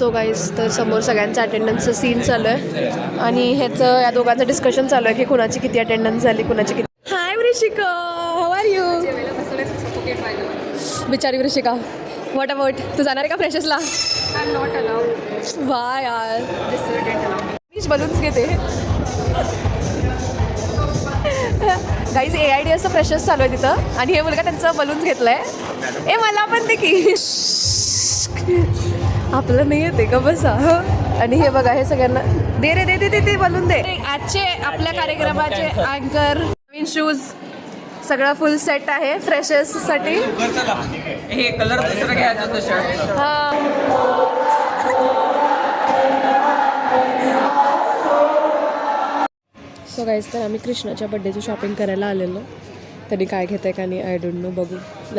So guys तर समोर सगळ्यांचं अटेंडन्सचं सीन चालू आहे आणि ह्याचं या दोघांचं डिस्कशन चालू आहे की कुणाची किती अटेंडन्स झाली कुणाची किती. Hi Vrushika, how are you? बिचारी वृषिका, व्हॉट अबाउट तू जाणार आहे का फ्रेशर्सला? I am not allowed. वा यार, दिस बलून्स घेते. गाईज AIDSचं फ्रेशर्स चालू आहे तिथं आणि हे मुलगा त्यांचं बलून्स घेतलंय. ए मला पण ते की आपलं नाही येते का बसा. आणि हे बघा हे सगळ्यांना दे रे, दे दे दे, बलून दे. आजचे आपल्या कार्यक्रमाचे अँकर, नवीन शूज, सगळं फुल सेट आहे फ्रेशर्ससाठी. हे कलर दुसरं घ्यायचं होतं शर्ट. सो गाईज तर आम्ही कृष्णाच्या बड्डेची शॉपिंग करायला आलेलो. त्यांनी काय घेत आहे का नाही आय डोंट नो, बघू.